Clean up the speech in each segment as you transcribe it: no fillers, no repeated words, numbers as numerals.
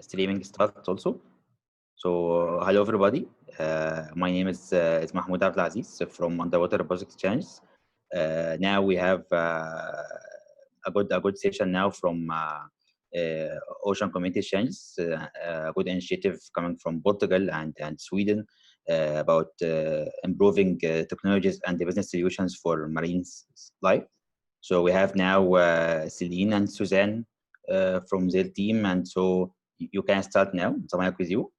streaming starts also. So hello everybody. My name is Mahmoud Abdelaziz from Underwater Robotics Challenges. Now we have a good session now from Ocean Community Challenges, a good initiative coming from Portugal and Sweden about improving technologies and the business solutions for marine life. So we have now Celine and Susanne from their team, and so you can start now. So I'm with you.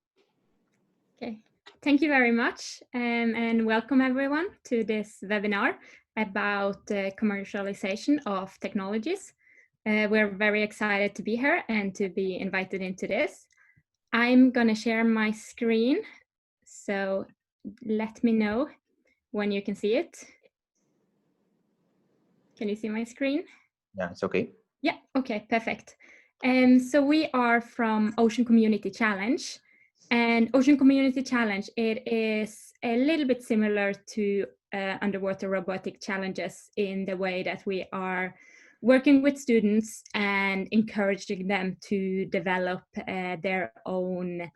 Okay, thank you very much, and welcome everyone to this webinar about commercialization of technologies. We're very excited to be here and to be invited into this. I'm gonna share my screen, so let me know when you can see it. Can you see my screen? Yeah, it's okay. Yeah, okay, perfect. So we are from Ocean Community Challenge. And Ocean Community Challenge, it is a little bit similar to underwater robotic challenges in the way that we are working with students and encouraging them to develop their own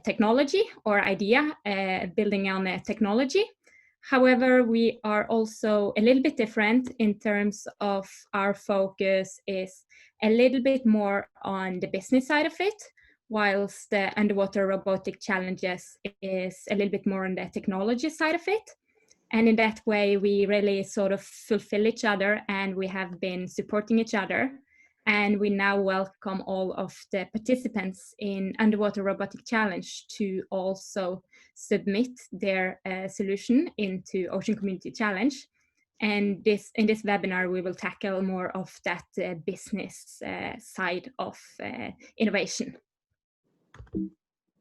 technology or idea, building on a technology. However, we are also a little bit different in terms of our focus is a little bit more on the business side of it, whilst the underwater robotic challenges is a little bit more on the technology side of it. And in that way, we really sort of fulfill each other, and we have been supporting each other. And we now welcome all of the participants in Underwater Robotic Challenge to also submit their solution into Ocean Community Challenge. And in this webinar, we will tackle more of that business side of innovation.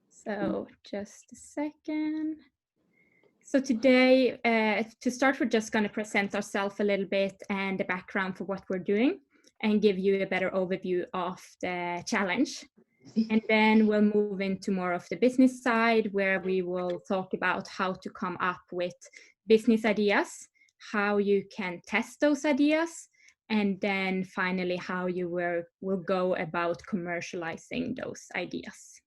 So just a second. So today, to start, we're just going to present ourselves a little bit and the background for what we're doing and give you a better overview of the challenge. And then we'll move into more of the business side, where we will talk about how to come up with business ideas, how you can test those ideas, and then finally how you will go about commercializing those ideas.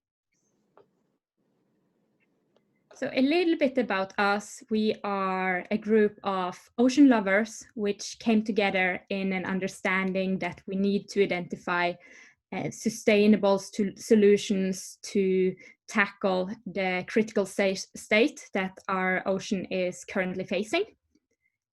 So a little bit about us. We are a group of ocean lovers which came together in an understanding that we need to identify sustainable solutions to tackle the critical state that our ocean is currently facing.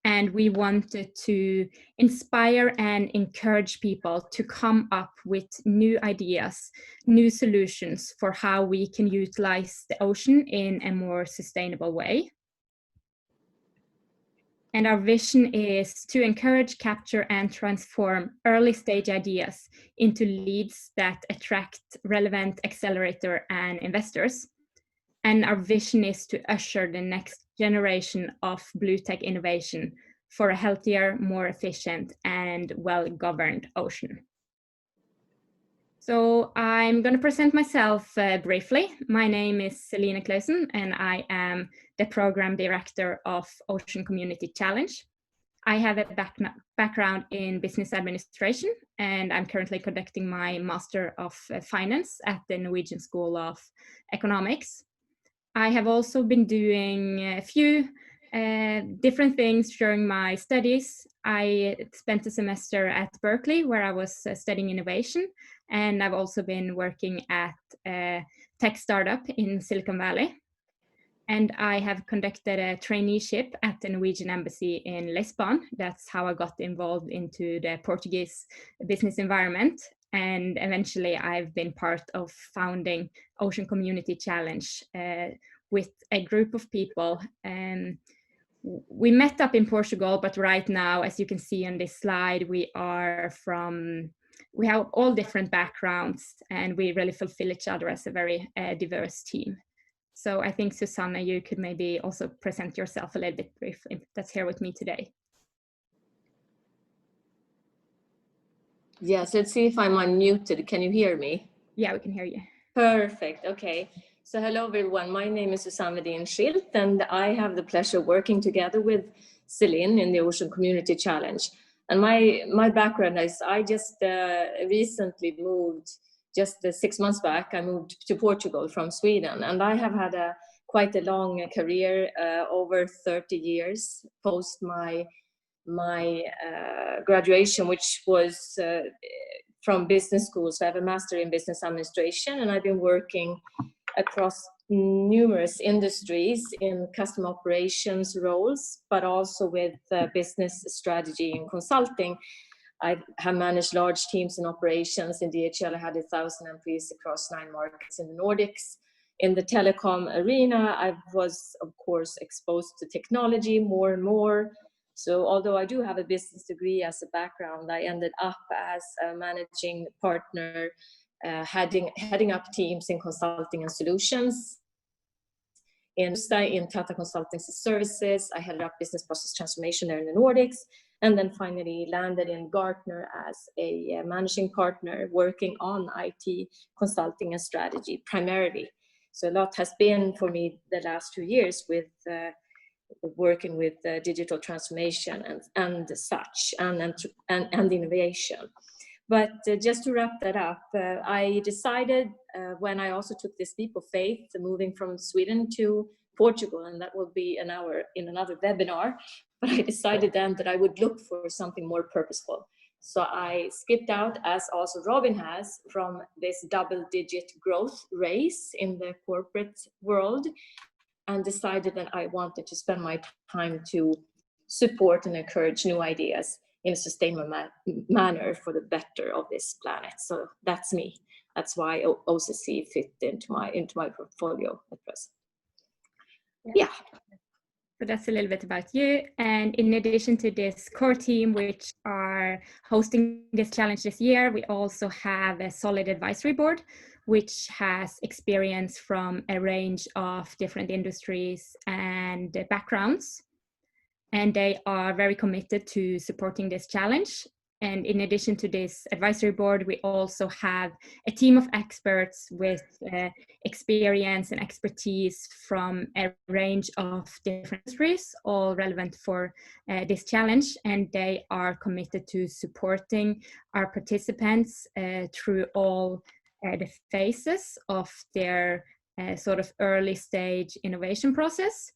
And we wanted to inspire and encourage people to come up with new ideas, new solutions for how we can utilize the ocean in a more sustainable way. And our vision is to encourage, capture, and transform early stage ideas into leads that attract relevant accelerator and investors. And our vision is to usher the next generation of blue tech innovation for a healthier, more efficient, and well-governed ocean. So I'm going to present myself briefly. My name is Celine Clausen, and I am the Program Director of Ocean Community Challenge. I have a background in business administration, and I'm currently conducting my Master of Finance at the Norwegian School of Economics. I have also been doing a few different things during my studies. I spent a semester at Berkeley where I was studying innovation, and I've also been working at a tech startup in Silicon Valley. And I have conducted a traineeship at the Norwegian Embassy in Lisbon. That's how I got involved into the Portuguese business environment. And eventually I've been part of founding Ocean Community Challenge with a group of people. We met up in Portugal, but right now, as you can see on this slide, we have all different backgrounds, and we really fulfill each other as a very diverse team. So I think, Susanne, you could maybe also present yourself a little bit briefly, that's here with me today. Yes, let's see if I'm unmuted. Can you hear me? Yeah, we can hear you. Perfect. Okay. So hello, everyone. My name is Susanne Wedin-Schildt, and I have the pleasure of working together with Celine in the Ocean Community Challenge. And my background is I just recently moved just 6 months back, I moved to Portugal from Sweden, and I have had quite a long career, over 30 years post my graduation, which was from business school. So I have a master in business administration, and I've been working across numerous industries in customer operations roles, but also with business strategy and consulting. I have managed large teams in operations. In DHL, I had 1,000 employees across 9 markets in the Nordics. In the telecom arena, I was, of course, exposed to technology more and more. So although I do have a business degree as a background, I ended up as a managing partner, heading up teams in consulting and solutions. In Tata Consultancy Services, I headed up business process transformation there in the Nordics, and then finally landed in Gartner as a managing partner working on IT consulting and strategy primarily. So a lot has been for me the last 2 years with working with digital transformation and such, and innovation. But just to wrap that up, I decided when I also took this leap of faith, moving from Sweden to Portugal, and that will be an hour in another webinar, but I decided then that I would look for something more purposeful. So I skipped out, as also Robin has, from this double-digit growth race in the corporate world, and decided that I wanted to spend my time to support and encourage new ideas in a sustainable manner for the better of this planet. So that's me. That's why OCC fit into my portfolio at present. Yeah. So that's a little bit about you. And in addition to this core team, which are hosting this challenge this year, we also have a solid advisory board, which has experience from a range of different industries and backgrounds. And they are very committed to supporting this challenge. And in addition to this advisory board, we also have a team of experts with experience and expertise from a range of different industries, all relevant for this challenge. And they are committed to supporting our participants through all the phases of their sort of early stage innovation process.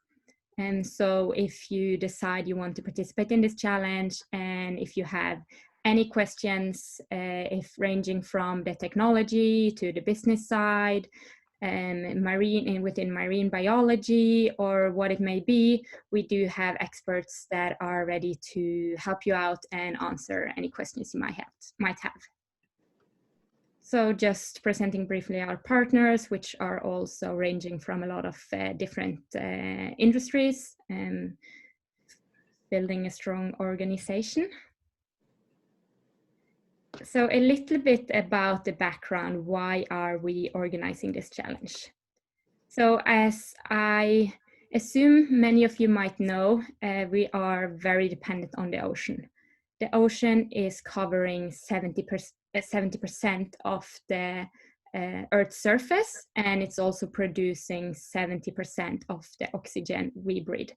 And so if you decide you want to participate in this challenge, and if you have any questions, if ranging from the technology to the business side, within marine biology, or what it may be, we do have experts that are ready to help you out and answer any questions you might have. So just presenting briefly our partners, which are also ranging from a lot of different industries, and building a strong organization. So a little bit about the background. Why are we organizing this challenge? So as I assume many of you might know, we are very dependent on the ocean. The ocean is covering 70% of the Earth's surface, and it's also producing 70% of the oxygen we breathe.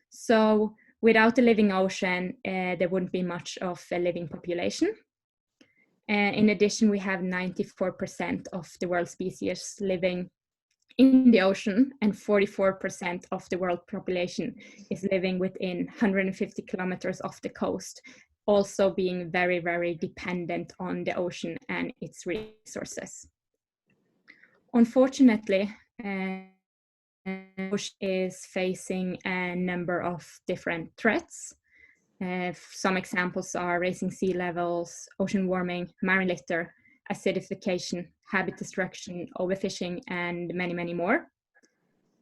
So without a living ocean, there wouldn't be much of a living population. In addition, we have 94% of the world species living in the ocean, and 44% of the world population is living within 150 kilometers off the coast, also being very, very dependent on the ocean and its resources. Unfortunately, the ocean is facing a number of different threats. Some examples are rising sea levels, ocean warming, marine litter, acidification, habitat destruction, overfishing, and many, many more.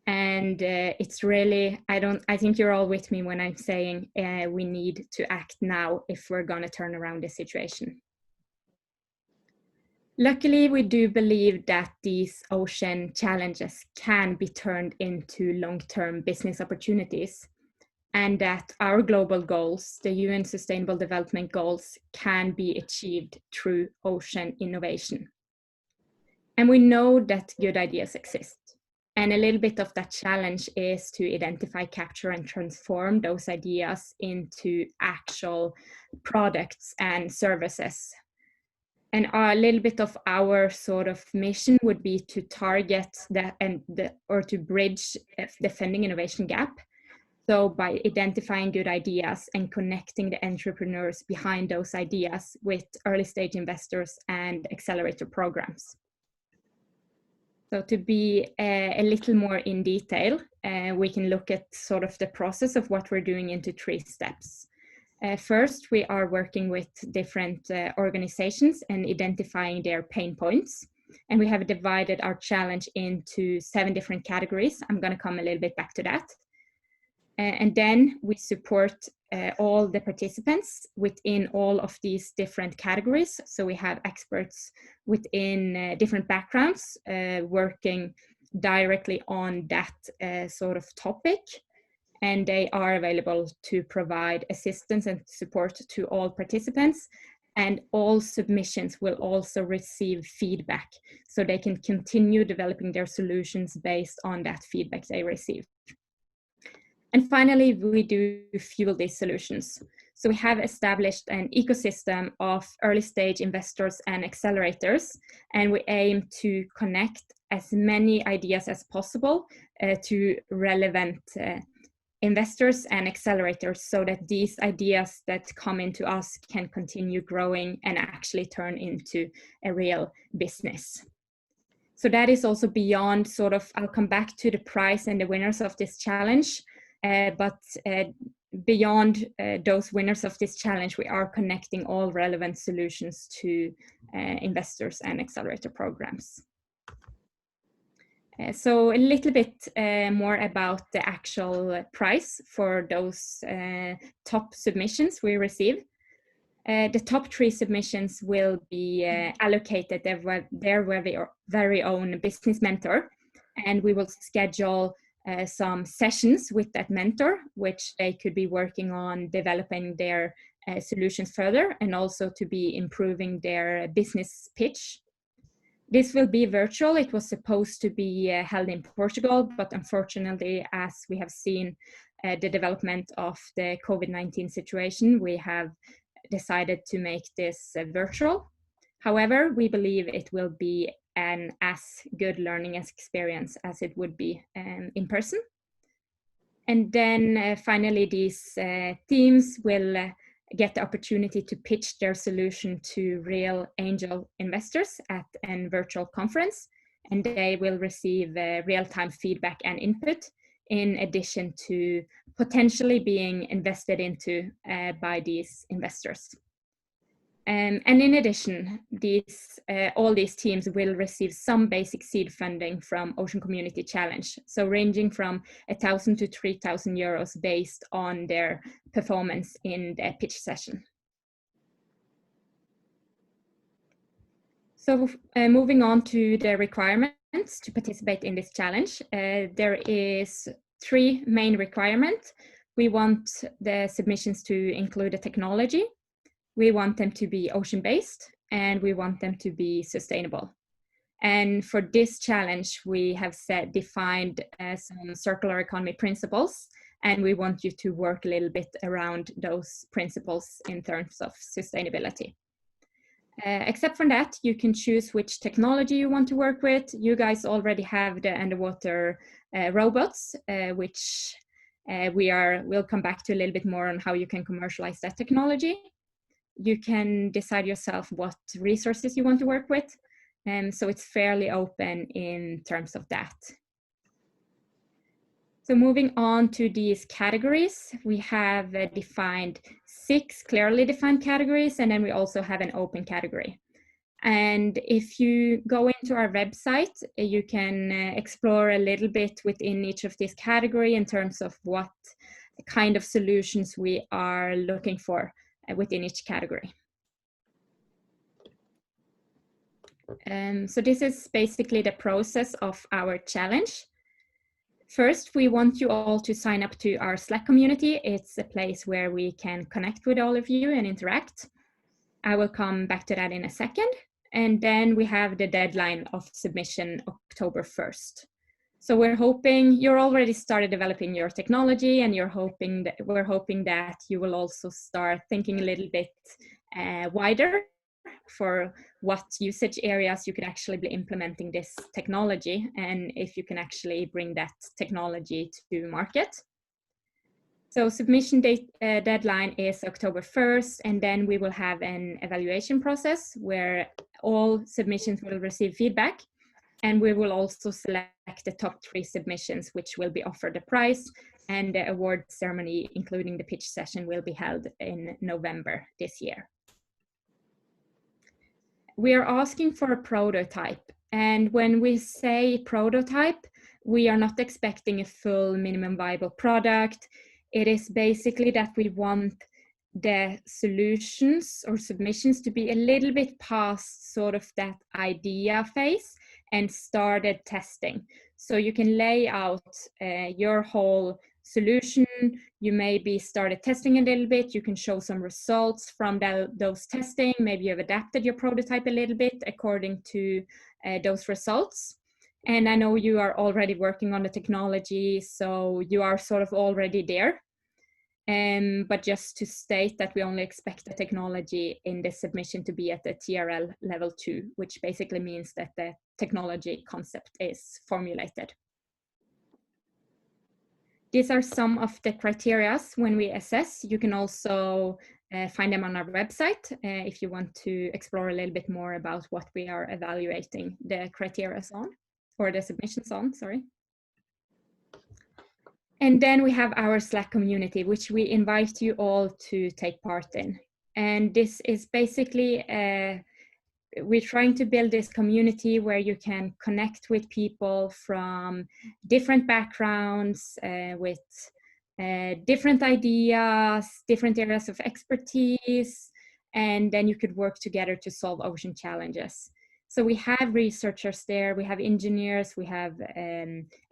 And it's really, I think you're all with me when I'm saying we need to act now if we're going to turn around the situation. Luckily, we do believe that these ocean challenges can be turned into long-term business opportunities, and that our global goals, the UN Sustainable Development Goals, can be achieved through ocean innovation. And we know that good ideas exist. And a little bit of that challenge is to identify, capture, and transform those ideas into actual products and services. And a little bit of our sort of mission would be to target that or to bridge the funding innovation gap. So by identifying good ideas and connecting the entrepreneurs behind those ideas with early stage investors and accelerator programs. So to be a little more in detail, we can look at sort of the process of what we're doing into 3 steps. First, we are working with different organizations and identifying their pain points. And we have divided our challenge into 7 different categories. I'm going to come a little bit back to that. And then we support all the participants within all of these different categories. So we have experts within different backgrounds working directly on that sort of topic. And they are available to provide assistance and support to all participants. And all submissions will also receive feedback, so they can continue developing their solutions based on that feedback they receive. And finally, we do fuel these solutions. So we have established an ecosystem of early stage investors and accelerators, and we aim to connect as many ideas as possible to relevant investors and accelerators, so that these ideas that come into us can continue growing and actually turn into a real business. So that is also beyond sort of, I'll come back to the prize and the winners of this challenge, but beyond those winners of this challenge, we are connecting all relevant solutions to investors and accelerator programs. So a little bit more about the actual price for those top submissions we receive. The top 3 submissions will be allocated their very own business mentor, and we will schedule some sessions with that mentor, which they could be working on developing their solutions further, and also to be improving their business pitch. This will be virtual. It was supposed to be held in Portugal, but unfortunately, as we have seen the development of the COVID-19 situation, we have decided to make this virtual. However, we believe it will be an as good learning experience as it would be in person. And then finally, these teams will get the opportunity to pitch their solution to real angel investors at a virtual conference, and they will receive real-time feedback and input, in addition to potentially being invested into by these investors. And in addition, all these teams will receive some basic seed funding from Ocean Community Challenge, so ranging from 1,000 to 3,000 euros based on their performance in the pitch session. So moving on to the requirements to participate in this challenge, there is 3 main requirements. We want the submissions to include a technology. We want them to be ocean-based, and we want them to be sustainable. And for this challenge, we have defined some circular economy principles, and we want you to work a little bit around those principles in terms of sustainability. Except from that, you can choose which technology you want to work with. You guys already have the underwater robots, which we'll come back to a little bit more on how you can commercialize that technology. You can decide yourself what resources you want to work with. So it's fairly open in terms of that. So moving on to these categories, we have defined 6 clearly defined categories, and then we also have an open category. And if you go into our website, you can explore a little bit within each of these categories in terms of what kind of solutions we are looking for within each category. So this is basically the process of our challenge. First, we want you all to sign up to our Slack community. It's a place where we can connect with all of you and interact. I will come back to that in a second. And then we have the deadline of submission October 1st. So we're hoping you're already started developing your technology, and we're hoping that you will also start thinking a little bit wider for what usage areas you could actually be implementing this technology, and if you can actually bring that technology to market. So submission deadline is October 1st, and then we will have an evaluation process where all submissions will receive feedback, and we will also select the top 3 submissions which will be offered a prize, and the award ceremony, including the pitch session, will be held in November this year. We are asking for a prototype, and when we say prototype, we are not expecting a full minimum viable product. It is basically that we want the solutions or submissions to be a little bit past sort of that idea phase and started testing. So you can lay out your whole solution. You maybe started testing a little bit. You can show some results from those testing. Maybe you've adapted your prototype a little bit according to those results. And I know you are already working on the technology, so you are sort of already there. But just to state that we only expect the technology in the submission to be at the TRL level 2, which basically means that the technology concept is formulated. These are some of the criteria when we assess. You can also find them on our website if you want to explore a little bit more about what we are evaluating the criteria on, or the submissions on, sorry. And then we have our Slack community, which we invite you all to take part in. And this is basically, we're trying to build this community where you can connect with people from different backgrounds, with different ideas, different areas of expertise, and then you could work together to solve ocean challenges. So we have researchers there, we have engineers, we have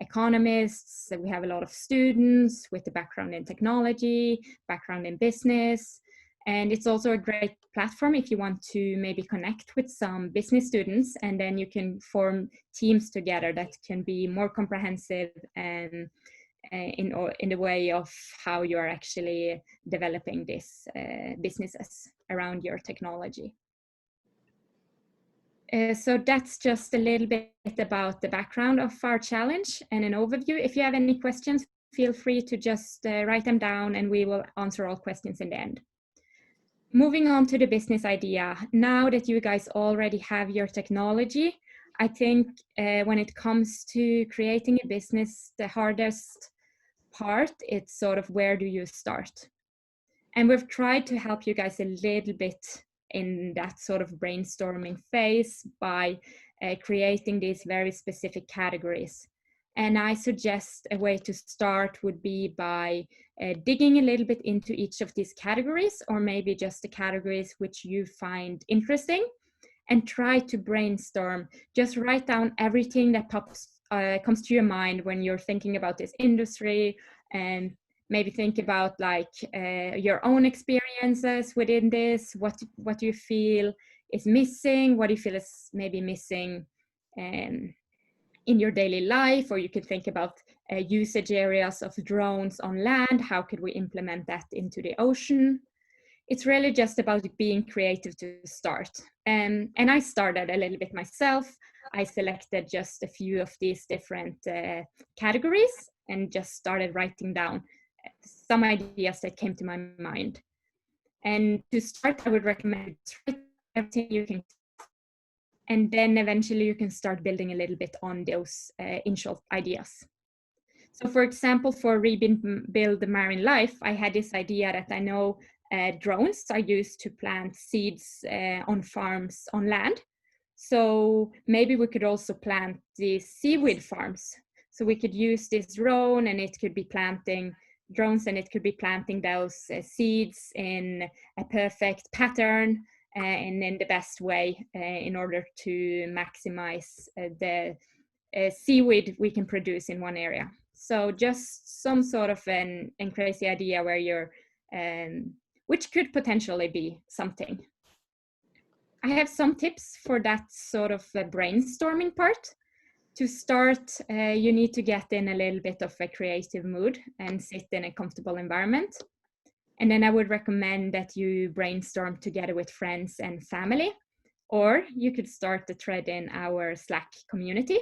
economists, we have a lot of students with a background in technology, background in business. And it's also a great platform if you want to maybe connect with some business students, and then you can form teams together that can be more comprehensive and in the way of how you are actually developing these businesses around your technology. So that's just a little bit about the background of our challenge and an overview. If you have any questions, feel free to just write them down and we will answer all questions in the end. Moving on to the business idea. Now that you guys already have your technology, I think when it comes to creating a business, the hardest part, it's sort of where do you start? And we've tried to help you guys a little bit in that sort of brainstorming phase by creating these very specific categories. And I suggest a way to start would be by digging a little bit into each of these categories, or maybe just the categories which you find interesting, and try to brainstorm. Just write down everything that comes to your mind when you're thinking about this industry, and maybe think about like your own experiences within this. What do you feel is missing? What do you feel is maybe missing in your daily life? Or you could think about usage areas of drones on land. How could we implement that into the ocean? It's really just about being creative to start. And I started a little bit myself. I selected just a few of these different categories and just started writing down some ideas that came to my mind. And to start, I would recommend everything you can, and then eventually you can start building a little bit on those initial ideas. So for example, for Rebuild the Marine Life, I had this idea that I know drones are used to plant seeds on farms on land. So maybe we could also plant these seaweed farms. So we could use this drone and it could be planting drones, and it could be planting those seeds in a perfect pattern and in the best way in order to maximize the seaweed we can produce in one area. So just some sort of an crazy idea where you're, which could potentially be something. I have some tips for that sort of brainstorming part. To start, you need to get in a little bit of a creative mood and sit in a comfortable environment. And then I would recommend that you brainstorm together with friends and family. or you could start the thread in our Slack community.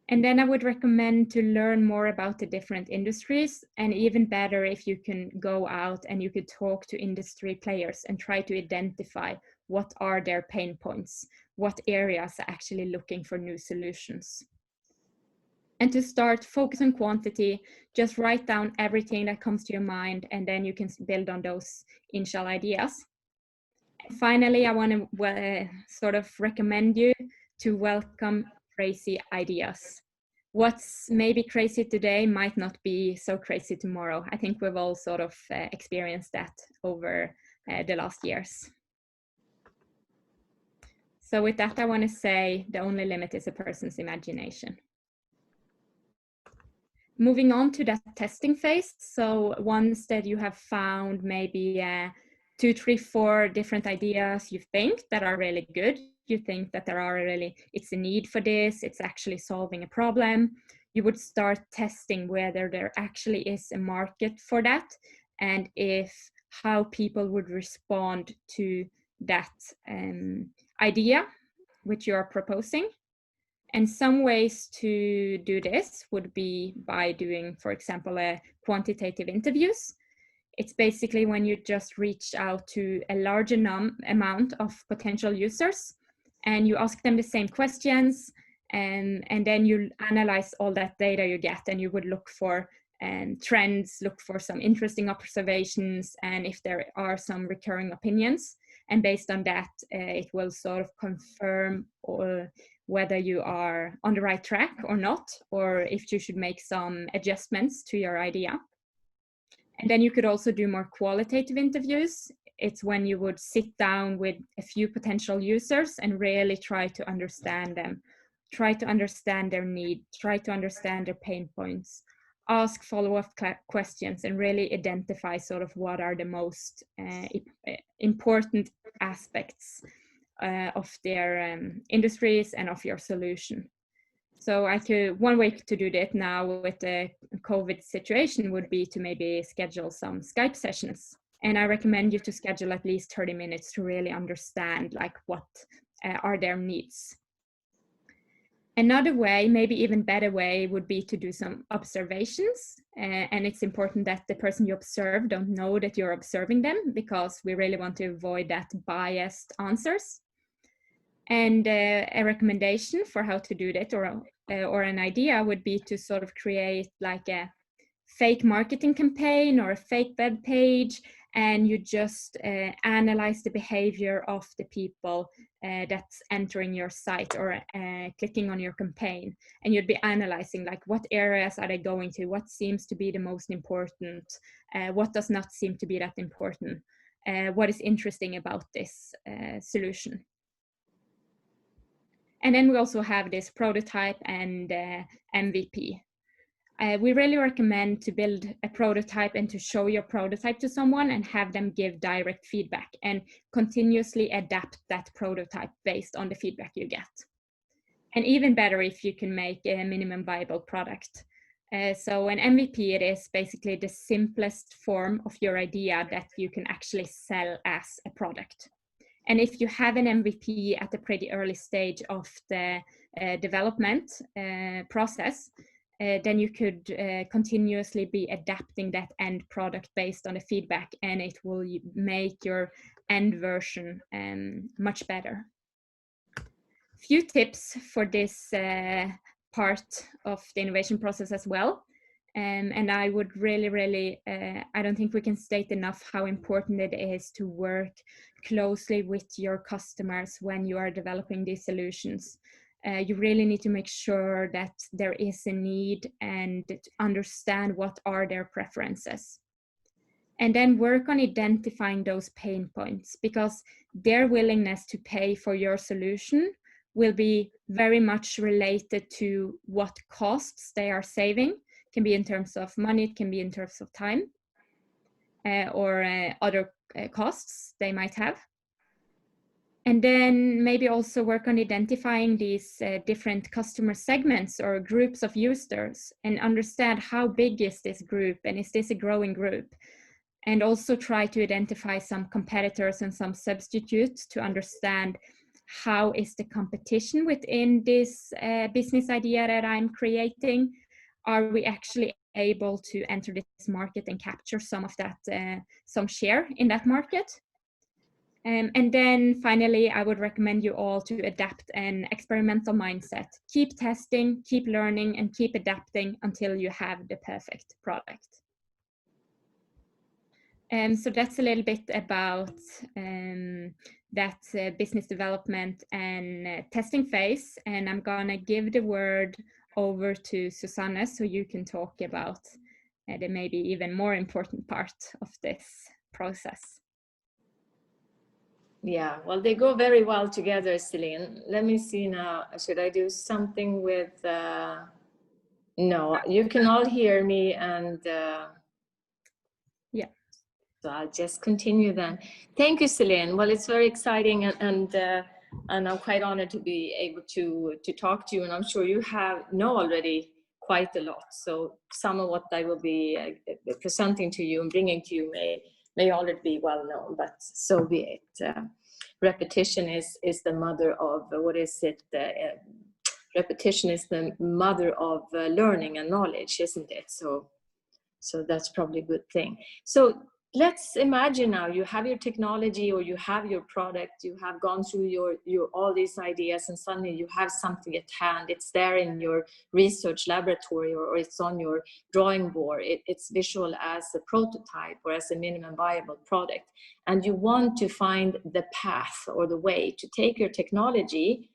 And then I would recommend to learn more about the different industries, and even better if you can go out and you could talk to industry players and try to identify what are their pain points, what areas are actually looking for new solutions. And to start, focus on quantity, just write down everything that comes to your mind, and then you can build on those initial ideas. And finally, I want to sort of recommend you to welcome crazy ideas. What's maybe crazy today might not be so crazy tomorrow. I think we've all sort of experienced that over the last years. So with that, I want to say the only limit is a person's imagination. Moving on to that testing phase. So once that you have found maybe 2, 3, 4 different ideas you think that are really good, you think that there are really, it's a need for this, it's actually solving a problem, you would start testing whether there actually is a market for that, and if how people would respond to that idea which you are proposing. And some ways to do this would be by doing, for example, quantitative interviews. It's basically when you just reach out to a large amount of potential users and you ask them the same questions, and then you analyze all that data you get, and you would look for trends, look for some interesting observations, and if there are some recurring opinions. And based on that, it will sort of confirm whether you are on the right track or not, or if you should make some adjustments to your idea. And then you could also do more qualitative interviews. It's when you would sit down with a few potential users and really try to understand them, try to understand their need, try to understand their pain points, ask follow-up questions, and really identify sort of what are the most important aspects of their industries and of your solution. So one way to do that now with the COVID situation would be to maybe schedule some Skype sessions. And I recommend you to schedule at least 30 minutes to really understand like what are their needs. Another way, maybe even better way, would be to do some observations. And it's important that the person you observe don't know that you're observing them, because we really want to avoid that biased answers. And a recommendation for how to do that, or an idea, would be to sort of create like a fake marketing campaign or a fake web page, and you just analyze the behavior of the people that's entering your site or clicking on your campaign. And you'd be analyzing like what areas are they going to, what seems to be the most important, what does not seem to be that important, what is interesting about this solution. And then we also have this prototype and MVP. We really recommend to build a prototype and to show your prototype to someone and have them give direct feedback and continuously adapt that prototype based on the feedback you get. And even better if you can make a minimum viable product. So an MVP, it is basically the simplest form of your idea that you can actually sell as a product. And if you have an MVP at a pretty early stage of the development process, then you could continuously be adapting that end product based on the feedback, and it will make your end version much better. Few tips for this part of the innovation process as well. And I would really, I don't think we can state enough how important it is to work closely with your customers when you are developing these solutions. You really need to make sure that there is a need and understand what are their preferences. And then work on identifying those pain points, because their willingness to pay for your solution will be very much related to what costs they are saving. It can be in terms of money, it can be in terms of time, or other costs they might have. And then maybe also work on identifying these different customer segments or groups of users, and understand how big is this group and is this a growing group? And also try to identify some competitors and some substitutes to understand how is the competition within this business idea that I'm creating? Are we actually able to enter this market and capture some of that, some share in that market? And then finally, I would recommend you all to adapt an experimental mindset. Keep testing, keep learning, and keep adapting until you have the perfect product. So that's a little bit about that business development and testing phase. And I'm gonna give the word over to Susanne so you can talk about the maybe even more important part of this process. Yeah, well, they go very well together, Celine. Let me see now. Should I do something with... No, you can all hear me, and yeah. So I'll just continue then. Thank you, Celine. Well, it's very exciting, and I'm quite honored to be able to talk to you. And I'm sure you know already quite a lot. So some of what I will be presenting to you and bringing to you may already be well known, but so be it. Repetition is the mother of repetition is the mother of learning and knowledge, isn't it? So that's probably a good thing. So let's imagine now you have your technology, or you have your product, you have gone through your all these ideas, and suddenly you have something at hand. It's there in your research laboratory, or it's on your drawing board. It's visual as a prototype or as a minimum viable product. And you want to find the path or the way to take your technology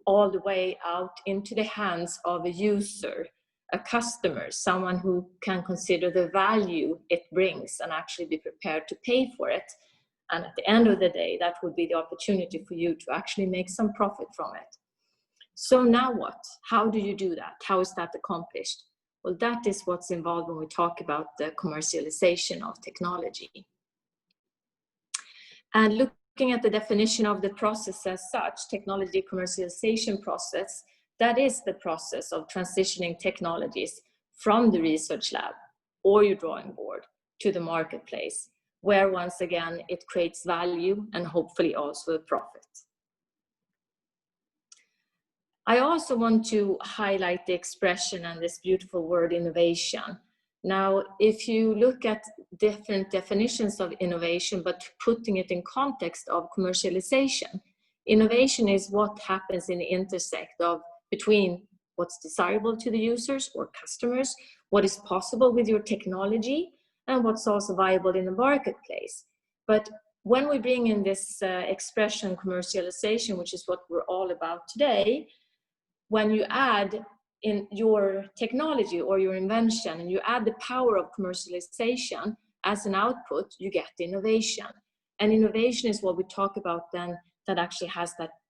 all the way out into the hands of a user, a customer, someone who can consider the value it brings and actually be prepared to pay for it. And at the end of the day, that would be the opportunity for you to actually make some profit from it. So now what? How do you do that? How is that accomplished? Well, that is what's involved when we talk about the commercialization of technology. And looking at the definition of the process as such, technology commercialization process, that is the process of transitioning technologies from the research lab or your drawing board to the marketplace, where once again it creates value and hopefully also a profit. I also want to highlight the expression and this beautiful word innovation. Now, if you look at different definitions of innovation, but putting it in context of commercialization, innovation is what happens in the intersect of between what's desirable to the users or customers, what is possible with your technology, and what's also viable in the marketplace. But when we bring in this expression commercialization, which is what we're all about today, when you add in your technology or your invention and you add the power of commercialization as an output, you get innovation. And innovation is what we talk about then, that actually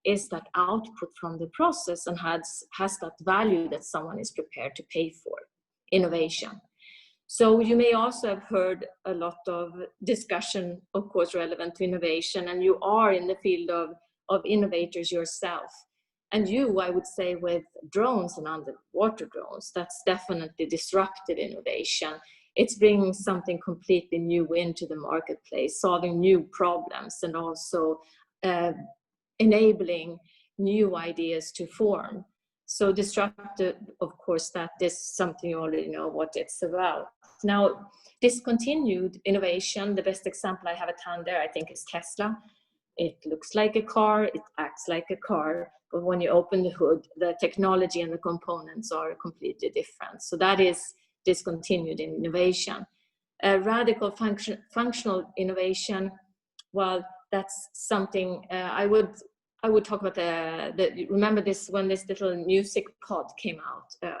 is that output from the process and has that value that someone is prepared to pay for. Innovation. So you may also have heard a lot of discussion, of course, relevant to innovation, and you are in the field of innovators yourself. And you, I would say, with drones and underwater drones, that's definitely disruptive innovation. It's bringing something completely new into the marketplace, solving new problems, and also enabling new ideas to form. So disruptive, of course, that is something you already know what it's about. Now, discontinued innovation, the best example I have at hand there, I think, is Tesla. It looks like a car, it acts like a car, but when you open the hood, the technology and the components are completely different. So that is discontinued innovation. Radical functional innovation, well, that's something I would talk about remember this when this little music pod came out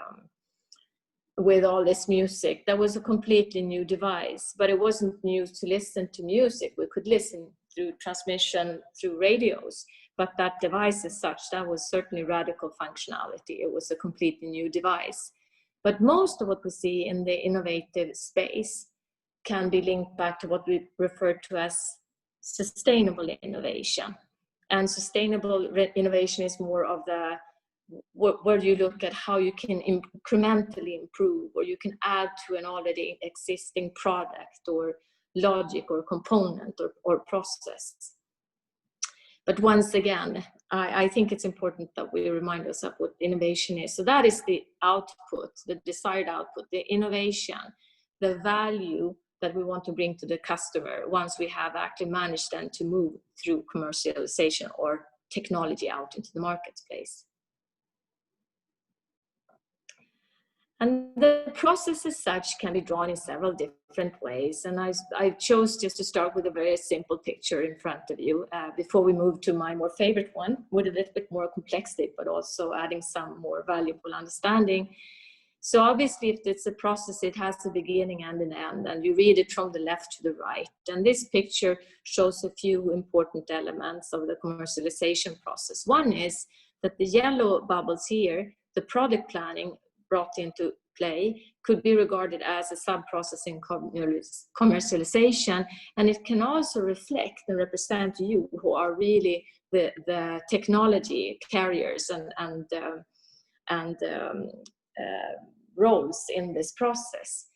with all this music. That was a completely new device, but it wasn't new to listen to music. We could listen through transmission through radios, but that device as such, that was certainly radical functionality. It was a completely new device. But most of what we see in the innovative space can be linked back to what we refer to as sustainable innovation. And sustainable innovation is more of the where you look at how you can incrementally improve, or you can add to an already existing product or logic or component or process. But once again, I think it's important that we remind ourselves what innovation is. So that is the output, the desired output, the innovation, the value that we want to bring to the customer once we have actually managed then to move through commercialization or technology out into the marketplace. And the process as such can be drawn in several different ways. And I chose just to start with a very simple picture in front of you before we move to my more favorite one with a little bit more complexity, but also adding some more valuable understanding. So obviously, if it's a process, it has a beginning and an end, and you read it from the left to the right. And this picture shows a few important elements of the commercialization process. One is that the yellow bubbles here, the product planning brought into play, could be regarded as a sub-process in commercialization, and it can also reflect and represent you who are really the technology carriers and roles in this process.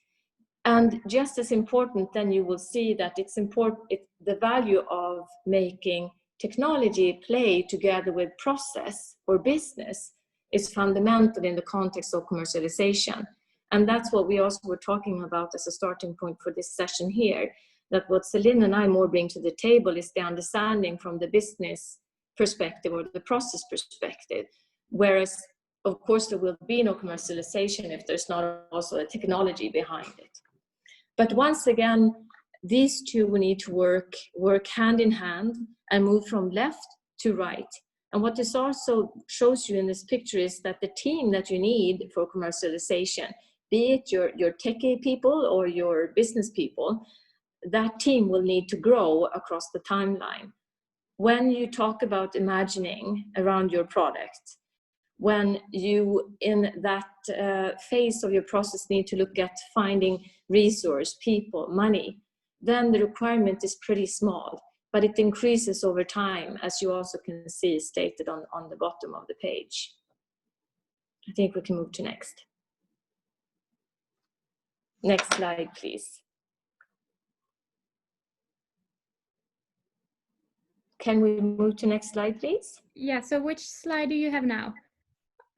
And just as important, then you will see that it's important, the value of making technology play together with process or business is fundamental in the context of commercialization. And that's what we also were talking about as a starting point for this session here, that what Celine and I more bring to the table is the understanding from the business perspective or the process perspective, whereas of course there will be no commercialization if there's not also a technology behind it. But once again, these two need to work hand in hand and move from left to right. And what this also shows you in this picture is that the team that you need for commercialization, be it your techie people or your business people, that team will need to grow across the timeline. When you talk about imagining around your product, when you in that phase of your process need to look at finding resource, people, money, then the requirement is pretty small. But it increases over time, as you also can see stated on the bottom of the page. I think we can move to next. Next slide, please. Can we move to next slide, please? Yeah, so which slide do you have now?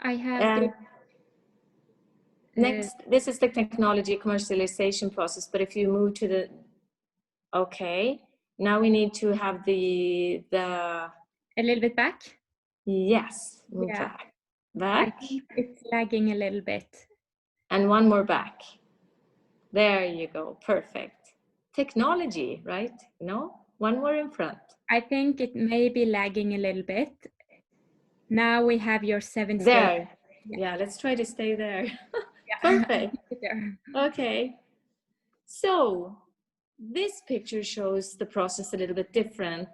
I have next, this is the technology commercialization process, but if you move to the, okay. Now we need to have the a little bit back. Yes, Yeah. back. I think it's lagging a little bit. And one more back. There you go, perfect. Technology, right? No, one more in front. I think it may be lagging a little bit. Now we have your 7 there. stages. Yeah, let's try to stay there. Yeah. Perfect. Okay. So this picture shows the process a little bit different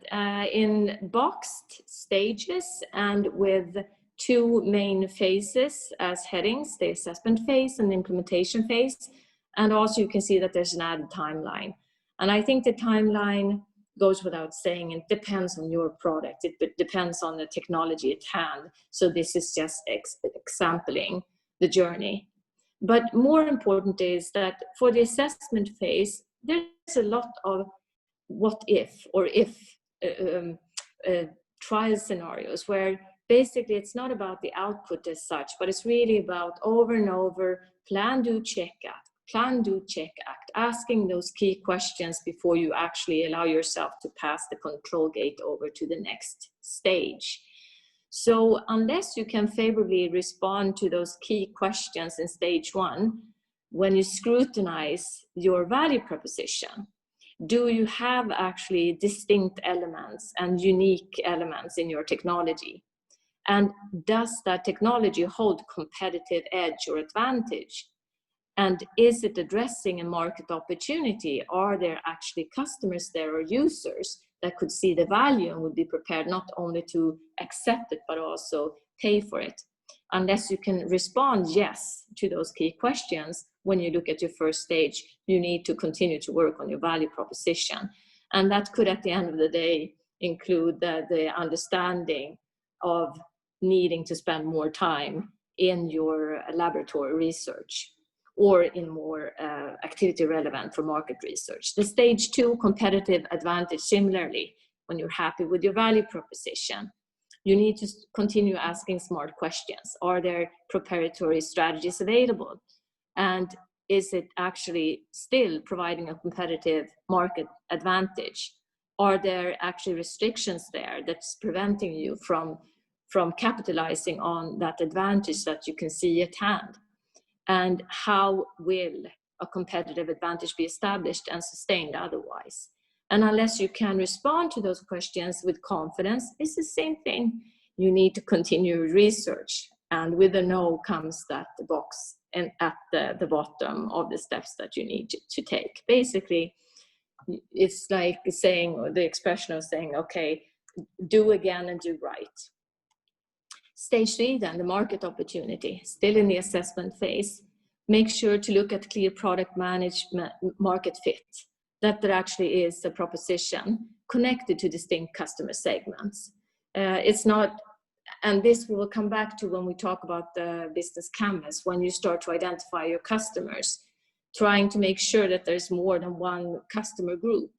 in boxed stages and with two main phases as headings, the assessment phase and the implementation phase. And also you can see that there's an added timeline. And I think the timeline goes without saying, it depends on your product. It depends on the technology at hand. So this is just exampling the journey. But more important is that for the assessment phase, there's a lot of what if or if trial scenarios where basically it's not about the output as such, but it's really about over and over, plan, do, check, act, plan, do, check, act, asking those key questions before you actually allow yourself to pass the control gate over to the next stage. So unless you can favorably respond to those key questions in stage one, when you scrutinize your value proposition, do you have actually distinct elements and unique elements in your technology? And does that technology hold competitive edge or advantage? And is it addressing a market opportunity? Are there actually customers there or users that could see the value and would be prepared not only to accept it, but also pay for it? Unless you can respond yes to those key questions when you look at your first stage, you need to continue to work on your value proposition. And that could, at the end of the day, include the understanding of needing to spend more time in your laboratory research or in more activity relevant for market research. The stage two competitive advantage similarly when you're happy with your value proposition, you need to continue asking smart questions. Are there proprietary strategies available? And is it actually still providing a competitive market advantage? Are there actually restrictions there that's preventing you from capitalizing on that advantage that you can see at hand? And how will a competitive advantage be established and sustained otherwise? And unless you can respond to those questions with confidence, it's the same thing. You need to continue research. And with the no comes that box and at the bottom of the steps that you need to take. Basically, it's like saying, or the expression of saying, okay, do again and do right. Stage 3 then, the market opportunity, still in the assessment phase. Make sure to look at clear product management, market fit, that there actually is a proposition connected to distinct customer segments. It's not, and this we will come back to when we talk about the business canvas, when you start to identify your customers, trying to make sure that there's more than one customer group.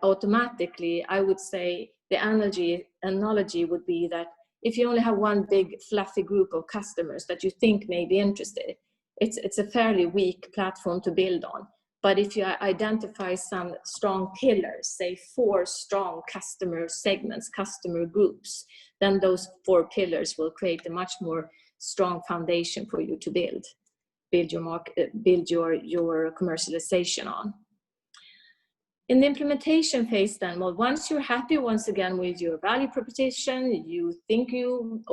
Automatically, I would say the analogy would be that if you only have one big fluffy group of customers that you think may be interested, it's a fairly weak platform to build on. But if you identify some strong pillars, say 4 strong customer segments, customer groups, then those 4 pillars will create a much more strong foundation for you to build your market, build your commercialization on. In the implementation phase then, well, once you're happy once again with your value proposition, you think you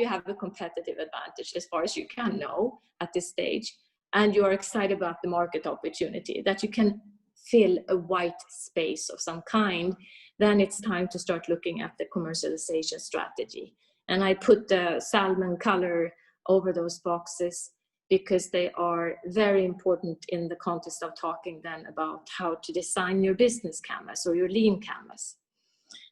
have a competitive advantage as far as you can know at this stage, and you are excited about the market opportunity, that you can fill a white space of some kind, then it's time to start looking at the commercialization strategy. And I put the salmon color over those boxes because they are very important in the context of talking then about how to design your business canvas or your lean canvas.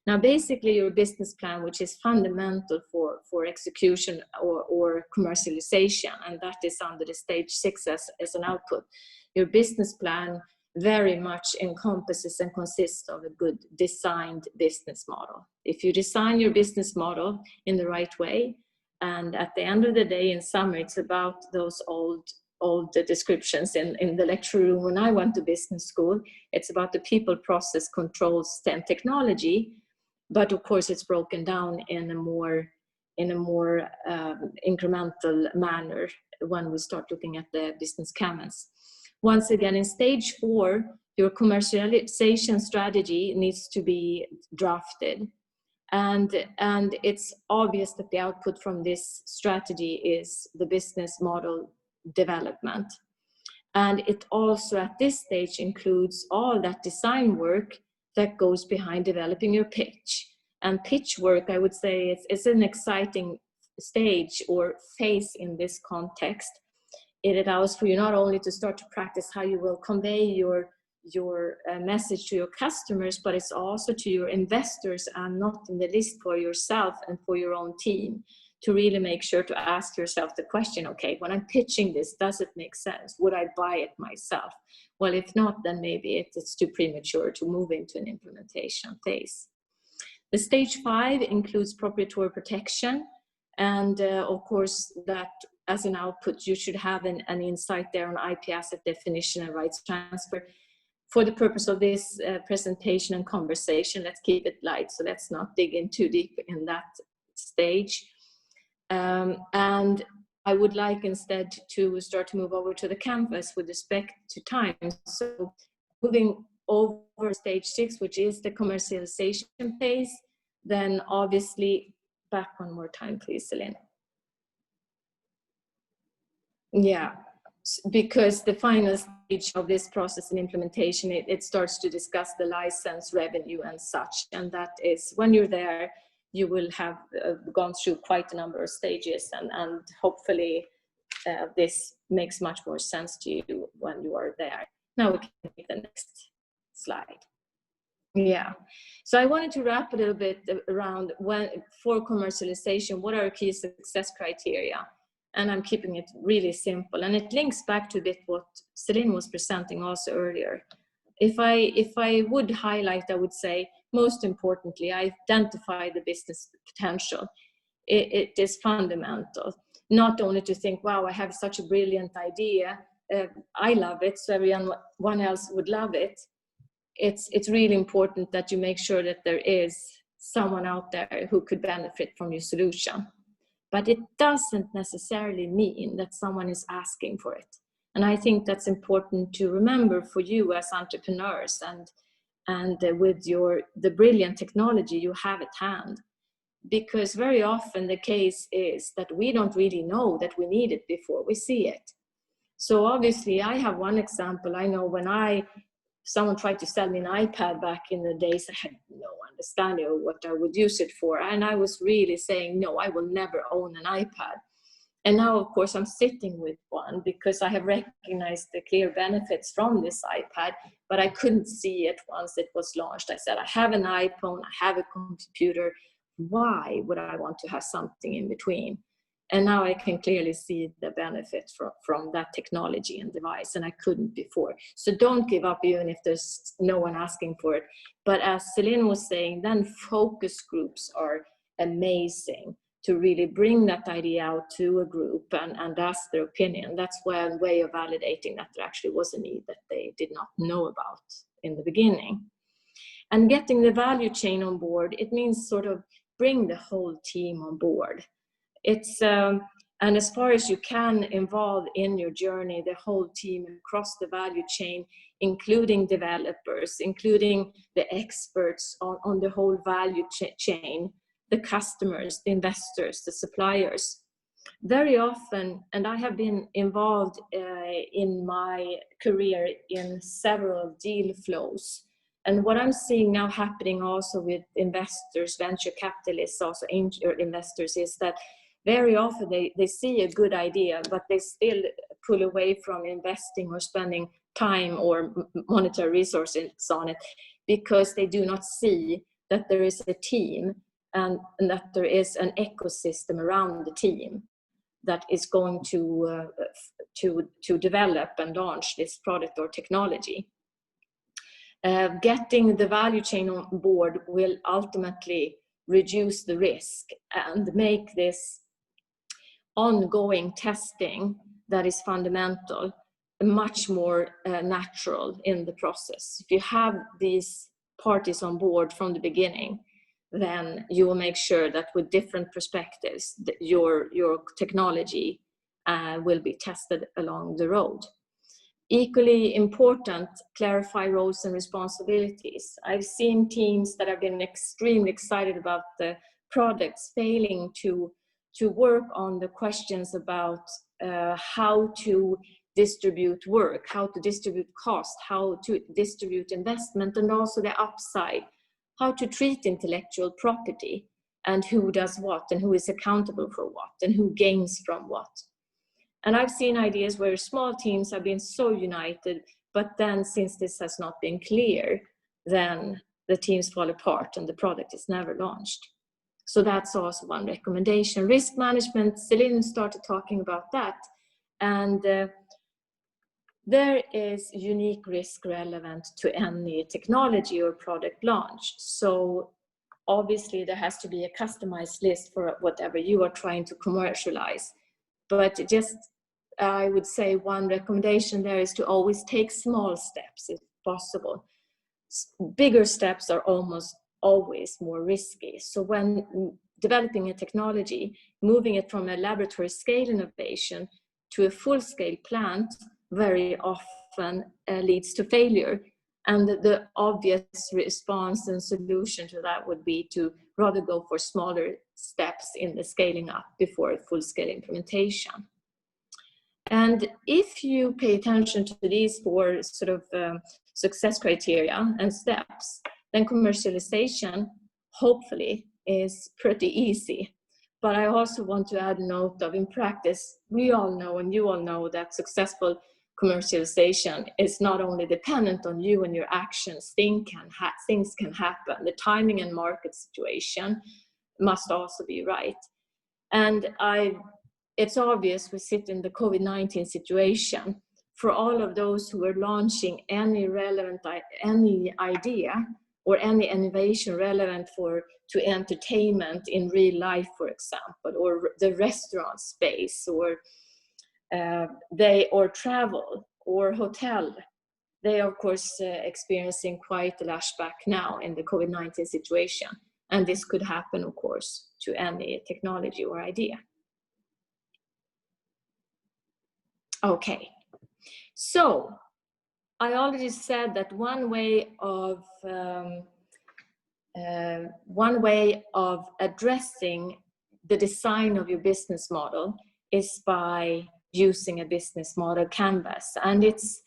Now, basically your business plan, which is fundamental for execution or commercialization, and that is under the stage 6 as an output. Your business plan very much encompasses and consists of a good designed business model. If you design your business model in the right way, and at the end of the day, in summary, it's about those old descriptions in the lecture room when I went to business school. It's about the people, process, controls, and technology. But of course, it's broken down in a more incremental manner when we start looking at the business canvas. Once again, in stage 4, your commercialization strategy needs to be drafted. And it's obvious that the output from this strategy is the business model development. And it also at this stage includes all that design work that goes behind developing your pitch. And pitch work, I would say, it's an exciting stage or phase in this context. It allows for you not only to start to practice how you will convey your message to your customers, but it's also to your investors, and not in the least for yourself and for your own team, to really make sure to ask yourself the question, okay, when I'm pitching this, does it make sense? Would I buy it myself? Well, if not, then maybe it's too premature to move into an implementation phase. The stage 5 includes proprietary protection. And of course, that as an output, you should have an insight there on IP asset definition and rights transfer. For the purpose of this presentation and conversation, let's keep it light. So let's not dig in too deep in that stage. And I would like instead to start to move over to the canvas with respect to time. So moving over stage 6, which is the commercialization phase, then obviously, back one more time, please, Celine. Yeah, because the final stage of this process and implementation, it starts to discuss the license revenue and such. And that is when you're there, you will have gone through quite a number of stages, and hopefully this makes much more sense to you when you are there. Now we can take the next slide. Yeah, so I wanted to wrap a little bit around for commercialization, what are key success criteria? And I'm keeping it really simple, and it links back to a bit what Celine was presenting also earlier. If I would highlight, I would say, most importantly, I identify the business potential. It is fundamental. Not only to think, wow, I have such a brilliant idea, I love it, so everyone else would love it. It's really important that you make sure that there is someone out there who could benefit from your solution. But it doesn't necessarily mean that someone is asking for it. And I think that's important to remember for you as entrepreneurs and with the brilliant technology you have at hand. Because very often the case is that we don't really know that we need it before we see it. So obviously I have one example. I know when someone tried to sell me an iPad back in the days, I had no understanding of what I would use it for. And I was really saying, no, I will never own an iPad. And now, of course, I'm sitting with one because I have recognized the clear benefits from this iPad, but I couldn't see it once it was launched. I said, I have an iPhone, I have a computer. Why would I want to have something in between? And now I can clearly see the benefit from that technology and device, and I couldn't before. So don't give up even if there's no one asking for it. But as Celine was saying, then focus groups are amazing to really bring that idea out to a group and ask their opinion. That's one way of validating that there actually was a need that they did not know about in the beginning. And getting the value chain on board, it means sort of bring the whole team on board. It's and as far as you can involve in your journey the whole team across the value chain, including developers, including the experts on the whole value chain, the customers, the investors, the suppliers. Very often, and I have been involved in my career in several deal flows. And what I'm seeing now happening also with investors, venture capitalists, also angel investors, is that very often they see a good idea, but they still pull away from investing or spending time or monetary resources on it because they do not see that there is a team and that there is an ecosystem around the team that is going to develop and launch this product or technology. Getting the value chain on board will ultimately reduce the risk and make this ongoing testing that is fundamental much more natural in the process. If you have these parties on board from the beginning, then you will make sure that with different perspectives, your technology will be tested along the road. Equally important, clarify roles and responsibilities. I've seen teams that have been extremely excited about the products failing to work on the questions about how to distribute work, how to distribute cost, how to distribute investment, and also the upside, how to treat intellectual property and who does what and who is accountable for what and who gains from what. And I've seen ideas where small teams have been so united, but then since this has not been clear, then the teams fall apart and the product is never launched. So that's also one recommendation. Risk management, Celine started talking about that. And there is unique risk relevant to any technology or product launch. So obviously there has to be a customized list for whatever you are trying to commercialize. But just, I would say one recommendation there is to always take small steps if possible. Bigger steps are almost always more risky. So when developing a technology, moving it from a laboratory scale innovation to a full-scale plant very often leads to failure. And the obvious response and solution to that would be to rather go for smaller steps in the scaling up before full-scale implementation. And if you pay attention to these four sort of success criteria and steps, then commercialization, hopefully, is pretty easy. But I also want to add a note of, in practice, we all know and you all know that successful commercialization is not only dependent on you and your actions. Things can happen. The timing and market situation must also be right. And it's obvious we sit in the COVID-19 situation. for all of those who were launching any idea or any innovation relevant to entertainment in real life, for example, or the restaurant space, or travel or hotel. They are, of course, experiencing quite a lashback now in the COVID-19 situation. And this could happen, of course, to any technology or idea. Okay, so I already said that one way of addressing the design of your business model is by using a business model canvas. And it's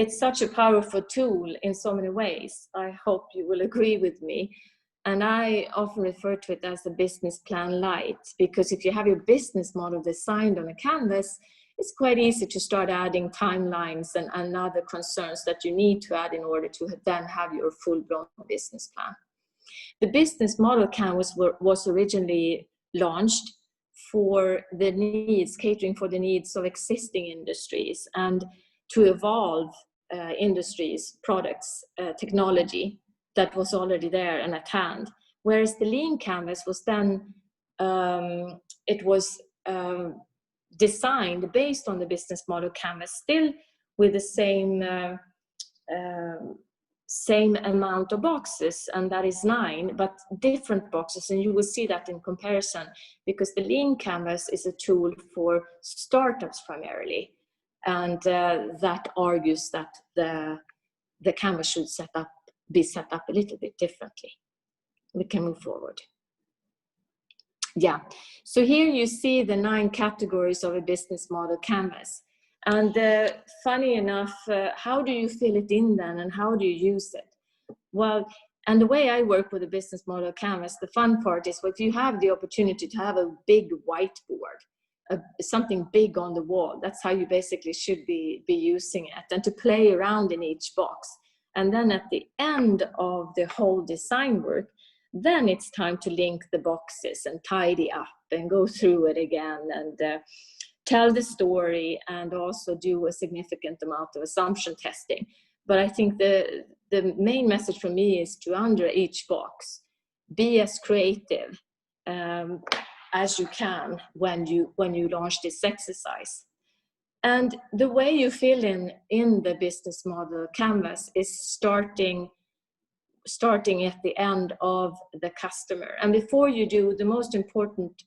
such a powerful tool in so many ways. I hope you will agree with me. And I often refer to it as a business plan light, because if you have your business model designed on a canvas, it's quite easy to start adding timelines and other concerns that you need to add in order to then have your full-blown business plan. The business model canvas was originally launched for the needs, catering for the needs of existing industries and to evolve industries, products, technology that was already there and at hand. Whereas the lean canvas was then, designed based on the business model canvas, still with the same amount of boxes, and that is 9, but different boxes. And you will see that in comparison, because the lean canvas is a tool for startups primarily. And that argues that the canvas should be set up a little bit differently. We can move forward. Yeah, so here you see the 9 categories of a business model canvas. And funny enough, how do you fill it in then, and how do you use it? Well, and the way I work with a business model canvas, the fun part is, well, if you have the opportunity to have a big whiteboard, something big on the wall, that's how you basically should be using it, and to play around in each box. And then at the end of the whole design work, then it's time to link the boxes and tidy up and go through it again and tell the story, and also do a significant amount of assumption testing. But I think the main message for me is to, under each box, be as creative as you can when you launch this exercise. And the way you fill in the business model canvas is starting at the end of the customer. And before you do, the most important,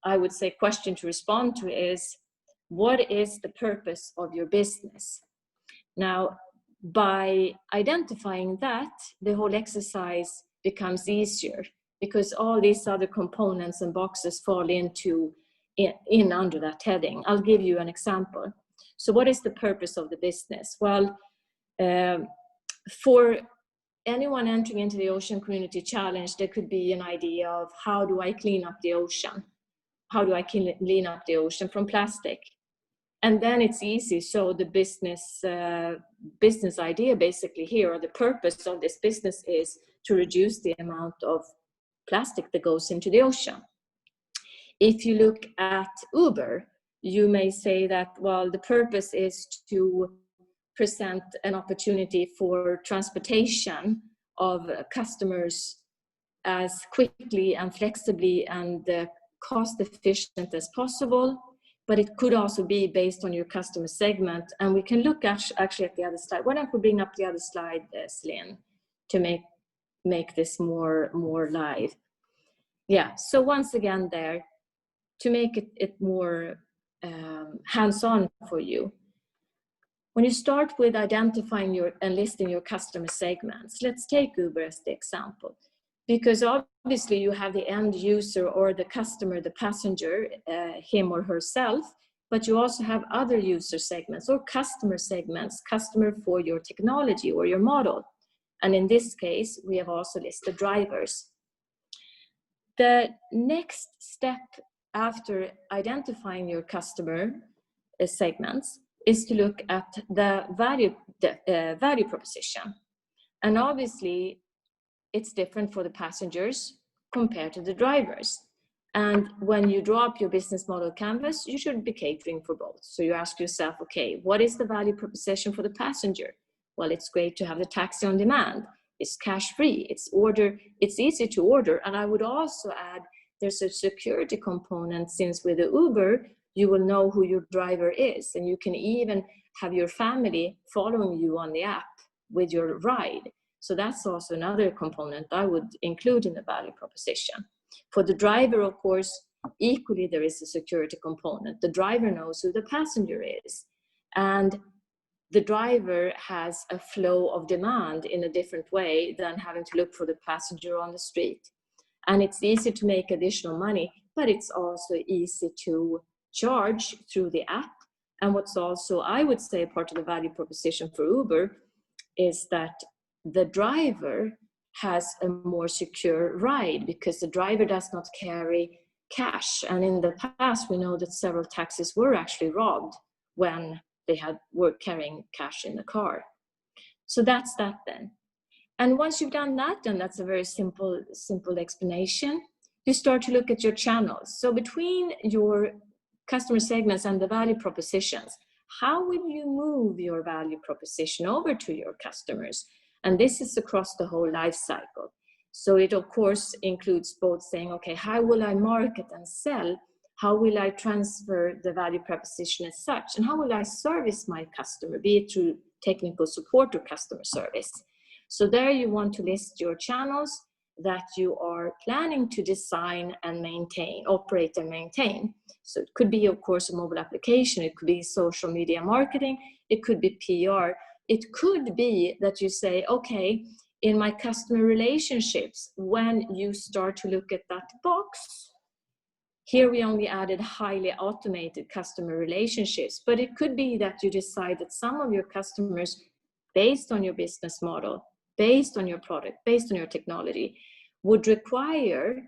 I would say, question to respond to is, what is the purpose of your business? Now, by identifying that, the whole exercise becomes easier, because all these other components and boxes fall in under that heading. I'll give you an example. So what is the purpose of the business? Well, for anyone entering into the Ocean Community Challenge, there could be an idea of, how do I clean up the ocean? How do I clean up the ocean from plastic? And then it's easy. So the business idea basically here, or the purpose of this business, is to reduce the amount of plastic that goes into the ocean. If you look at Uber, you may say that, well, the purpose is to present an opportunity for transportation of customers as quickly and flexibly and cost efficient as possible. But it could also be based on your customer segment. And we can look actually at the other slide. Why don't we bring up the other slide, Celine, to make this more live. Yeah, so once again there, to make it more hands-on for you. When you start with identifying and listing your customer segments, let's take Uber as the example. Because obviously you have the end user or the customer, the passenger, him or herself, but you also have other user segments or customer segments, customer for your technology or your model. And in this case, we have also listed drivers. The next step after identifying your customer segments is to look at the value proposition. And obviously, it's different for the passengers compared to the drivers. And when you draw up your business model canvas, you should be catering for both. So you ask yourself, okay, what is the value proposition for the passenger? Well, it's great to have the taxi on demand. It's cash free, it's easy to order. And I would also add, there's a security component, since with the Uber, you will know who your driver is. And you can even have your family following you on the app with your ride. So that's also another component I would include in the value proposition. For the driver, of course, equally there is a security component. The driver knows who the passenger is. And the driver has a flow of demand in a different way than having to look for the passenger on the street. And it's easy to make additional money, but it's also easy to charge through the app. And what's also, I would say, part of the value proposition for Uber is that the driver has a more secure ride, because the driver does not carry cash. And in the past, we know that several taxis were actually robbed when they were carrying cash in the car. So that's that then. And once you've done that, and that's a very simple explanation, you start to look at your channels. So between your customer segments and the value propositions, how will you move your value proposition over to your customers? And this is across the whole life cycle. So it, of course, includes both saying, okay, how will I market and sell? How will I transfer the value proposition as such? And how will I service my customer, be it through technical support or customer service? So there you want to list your channels that you are planning to design and maintain, operate and maintain. So it could be, of course, a mobile application. It could be social media marketing. It could be PR. It could be that you say, okay, in my customer relationships, when you start to look at that box, here we only added highly automated customer relationships, but it could be that you decide that some of your customers, based on your business model, based on your product, based on your technology, would require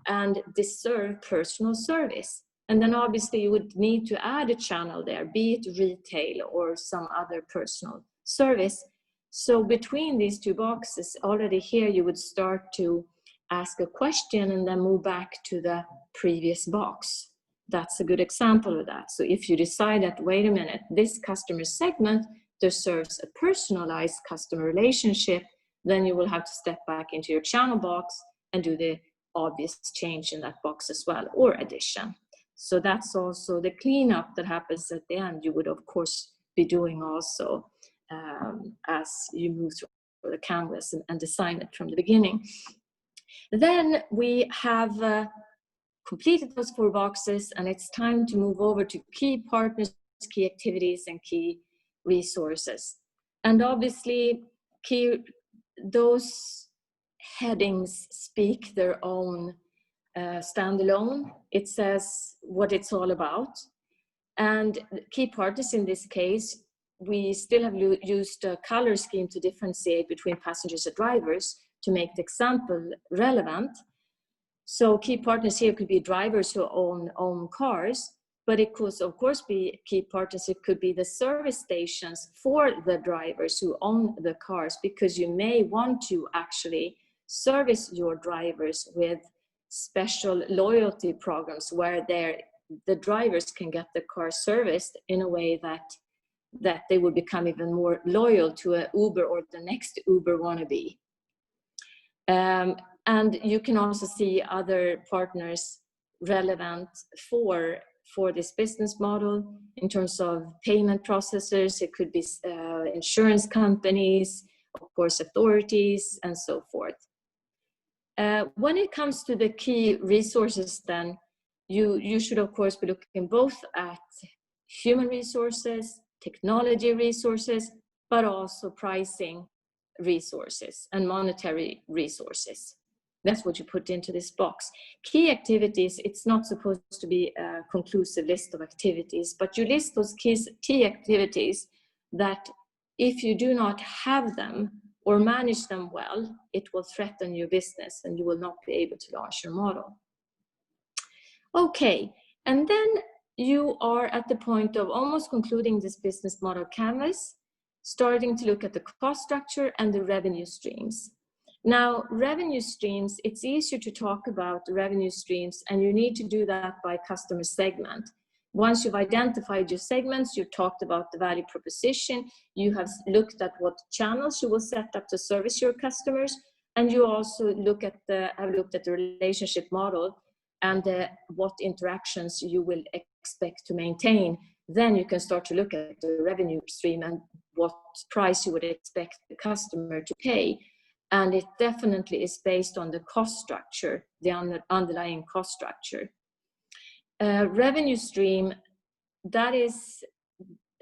and deserve personal service. And then obviously you would need to add a channel there, be it retail or some other personal service. So between these two boxes, already here you would start to ask a question and then move back to the previous box. That's a good example of that. So if you decide that, wait a minute, this customer segment deserves a personalized customer relationship, then you will have to step back into your channel box and do the obvious change in that box as well, or addition. So that's also the cleanup that happens at the end. You would, of course, be doing also as you move through the canvas and design it from the beginning. Then we have completed those 4 boxes, and it's time to move over to key partners, key activities, and key resources. And obviously, those headings speak their own standalone. It says what it's all about. And key partners in this case, we still have used a color scheme to differentiate between passengers and drivers to make the example relevant. So key partners here could be drivers who own cars, but it could of course be key partners. It could be the service stations for the drivers who own the cars, because you may want to actually service your drivers with special loyalty programs where the drivers can get the car serviced in a way that they will become even more loyal to an Uber or the next Uber wannabe. And you can also see other partners relevant for this business model in terms of payment processors. It could be insurance companies, of course, authorities, and so forth. When it comes to the key resources, then you should, of course, be looking both at human resources, technology resources, but also pricing resources and monetary resources. That's what you put into this box. Key activities, it's not supposed to be a conclusive list of activities, but you list those key activities that if you do not have them or manage them well, it will threaten your business and you will not be able to launch your model. Okay, and then you are at the point of almost concluding this business model canvas, starting to look at the cost structure and the revenue streams. Now, revenue streams, it's easier to talk about revenue streams, and you need to do that by customer segment. Once you've identified your segments, you've talked about the value proposition, you have looked at what channels you will set up to service your customers, and you also have looked at the relationship model and what interactions you will expect to maintain. Then you can start to look at the revenue stream and what price you would expect the customer to pay. And it definitely is based on the cost structure, the underlying cost structure. Revenue stream, that is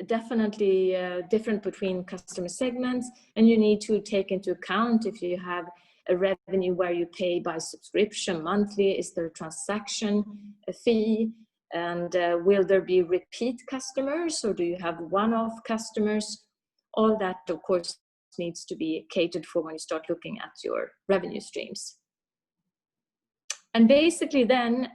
definitely different between customer segments, and you need to take into account if you have a revenue where you pay by subscription monthly, is there a transaction, a fee, and will there be repeat customers, or do you have one-off customers? All that, of course, needs to be catered for when you start looking at your revenue streams. And basically then,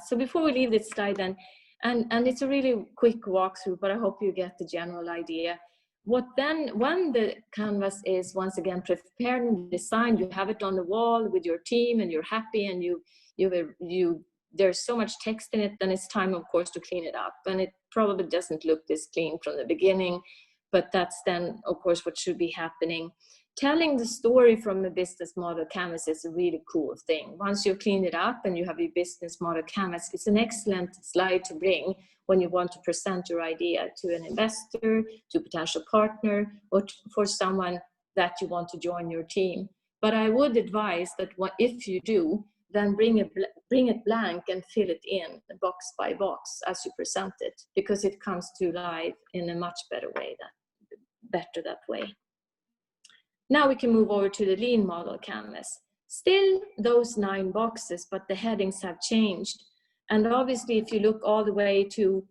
so before we leave this slide then, and it's a really quick walkthrough, but I hope you get the general idea. What then, when the canvas is once again prepared and designed, you have it on the wall with your team and you're happy and there's so much text in it, then it's time, of course, to clean it up. And it probably doesn't look this clean from the beginning, but that's then, of course, what should be happening. Telling the story from a business model canvas is a really cool thing. Once you've cleaned it up and you have your business model canvas, it's an excellent slide to bring when you want to present your idea to an investor, to a potential partner, or for someone that you want to join your team. But I would advise that if you do, then bring it blank and fill it in box by box as you present it, because it comes to life in a much better way that way. Now we can move over to the lean model canvas. Still those 9 boxes, but the headings have changed. And obviously, if you look all the way to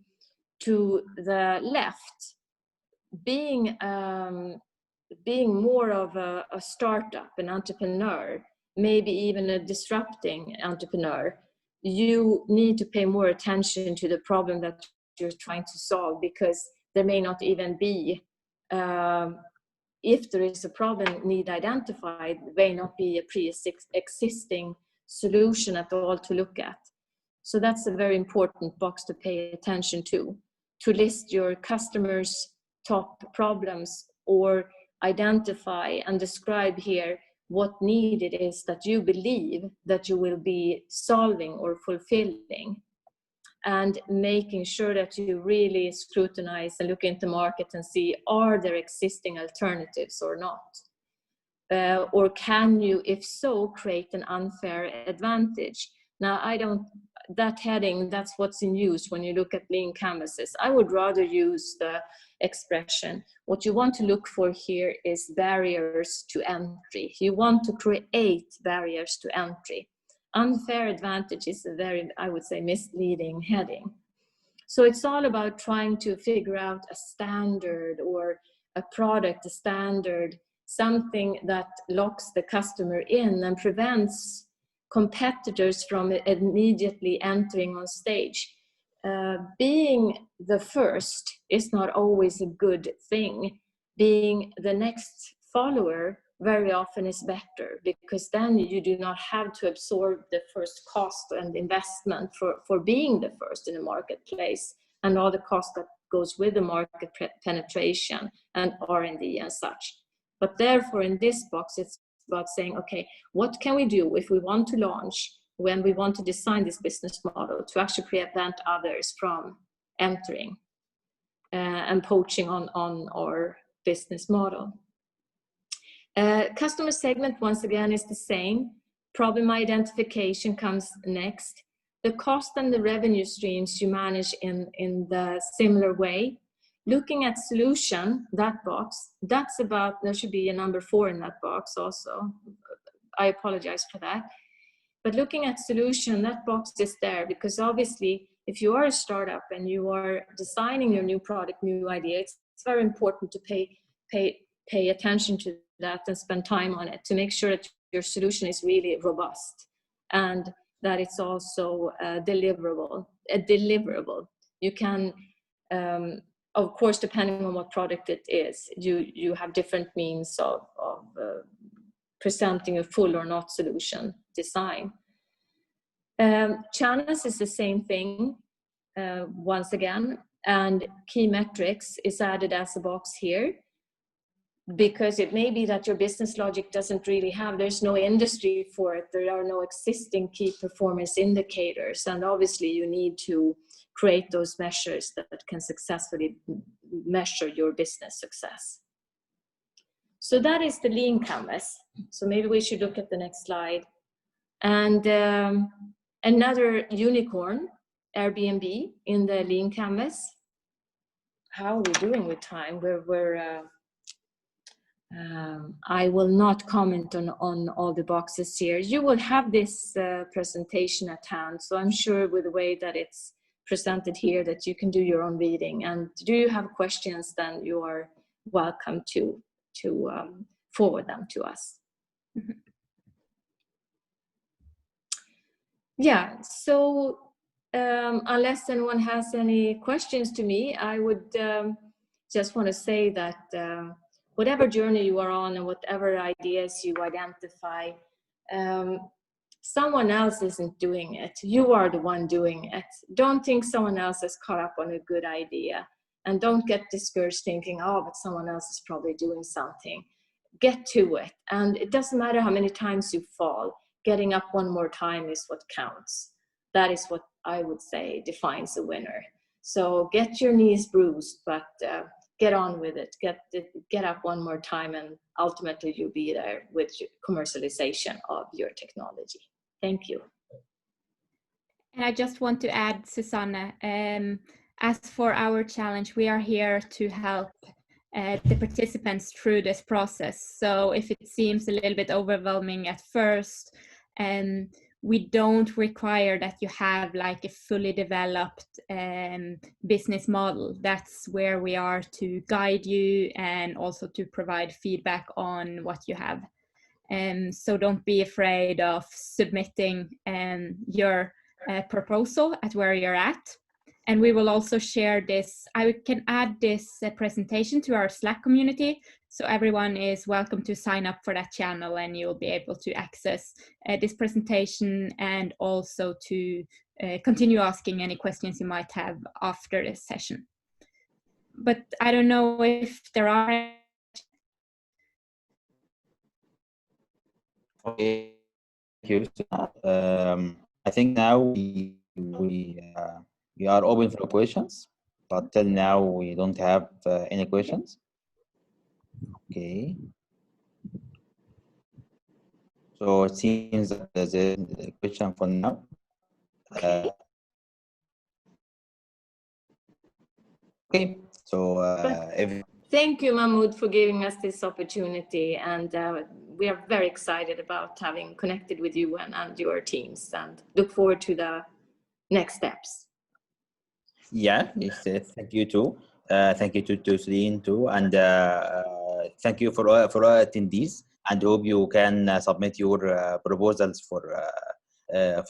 the left, being more of a startup, an entrepreneur, maybe even a disrupting entrepreneur, you need to pay more attention to the problem that you're trying to solve, because there may not even be if there is a problem need identified, may not be a pre-existing solution at all to look at. So that's a very important box to pay attention to list your customers' top problems, or identify and describe here what need it is that you believe that you will be solving or fulfilling, and making sure that you really scrutinize and look into the market and see, are there existing alternatives or not? Or can you, if so, create an unfair advantage? Now, that heading, that's what's in use when you look at lean canvases. I would rather use the expression, what you want to look for here is barriers to entry. You want to create barriers to entry. Unfair advantage is a very, I would say, misleading heading. So it's all about trying to figure out a standard or a product, a standard, something that locks the customer in and prevents competitors from immediately entering on stage. Being the first is not always a good thing. Being the next follower very often is better, because then you do not have to absorb the first cost and investment for being the first in the marketplace, and all the cost that goes with the market penetration and R&D and such. But therefore, in this box, it's about saying, okay, what can we do if we want to launch, when we want to design this business model to actually prevent others from entering and poaching on our business model. Customer segment, once again, is the same. Problem identification comes next. The cost and the revenue streams you manage in the similar way. Looking at solution, that box, that's about, there should be a number 4 in that box also. I apologize for that. But looking at solution, that box is there because obviously if you are a startup and you are designing your new product, new idea, it's very important to pay attention to that and spend time on it to make sure that your solution is really robust and that it's also deliverable. You can, of course, depending on what product it is, you have different means of presenting a full or not solution design. Channels is the same thing once again, and key metrics is added as a box here, because it may be that your business logic doesn't really have, there's no industry for it, there are no existing key performance indicators, and obviously you need to create those measures that can successfully measure your business success. So that is the lean canvas. So maybe we should look at the next slide. And another unicorn, Airbnb, in the lean canvas. How are we doing with time? I will not comment on all the boxes here. You will have this presentation at hand, so I'm sure with the way that it's presented here that you can do your own reading. And do you have questions, then you are welcome to forward them to us. Mm-hmm. Yeah, so unless anyone has any questions to me, I would just want to say that whatever journey you are on and whatever ideas you identify, someone else isn't doing it. You are the one doing it. Don't think someone else has caught up on a good idea, and don't get discouraged thinking, oh, but someone else is probably doing something. Get to it. And it doesn't matter how many times you fall. Getting up one more time is what counts. That is what I would say defines a winner. So get your knees bruised, but get on with it. Get up one more time, and ultimately you'll be there with commercialization of your technology. Thank you. And I just want to add, Susanne, as for our challenge, we are here to help the participants through this process. So if it seems a little bit overwhelming at first, we don't require that you have like a fully developed business model. That's where we are to guide you and also to provide feedback on what you have. So don't be afraid of submitting your proposal at where you're at. And we will also share this. I can add this presentation to our Slack community. So everyone is welcome to sign up for that channel, and you'll be able to access this presentation and also to continue asking any questions you might have after this session. But I don't know if there are. Okay, thank you. I think now we are open for questions, but till now we don't have any questions. Okay. So it seems that there's a question for now. Okay. So thank you, Mahmoud, for giving us this opportunity, and we are very excited about having connected with you and your teams, and look forward to the next steps. Yeah, thank you too. Thank you to Celine too, and thank you for all attendees, and hope you can submit your proposals for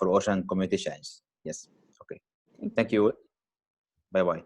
Ocean Community Change. Yes. Okay. Thank you. Bye bye.